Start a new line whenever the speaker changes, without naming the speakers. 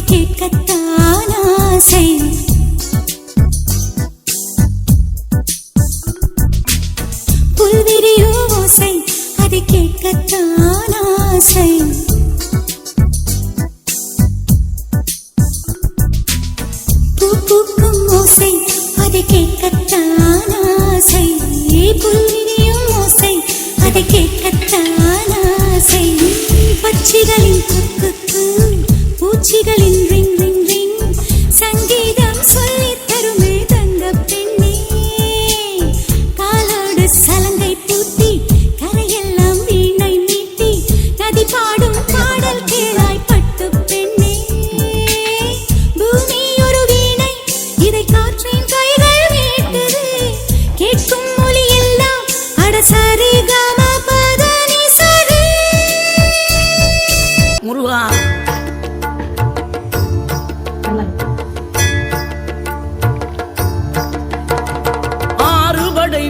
கேட்கத்தான் ஆசை. புல்விரியோ ஓசை அதை கேட்கத்தான் ஆசை. பூ பூக்கும் ஓசை அதை கேட்கத்தான் ஆசை. புல்விரியும் ஓசை அதை கேட்கத்தான் ஆசை. பட்சிகளின் குக்கு பூச்சிகளின் ரிங் ரிங் ரிங் சங்கீதம் சொல்லித் தருமே தங்க பெண்ணே. காலோடு சலங்கை பூத்தி கரையெல்லாம் வீணை மீட்டி நதி பாடும் பாடல் கேளாய் பட்டு பெண்ணே. பூமி ஒரு வீணை இதை காற்றின் கைகள் மீட்டது. கேட்கும் மொழி எல்லாம் அடசரி கம பதனி சரி.
முருகா ஆறுபடை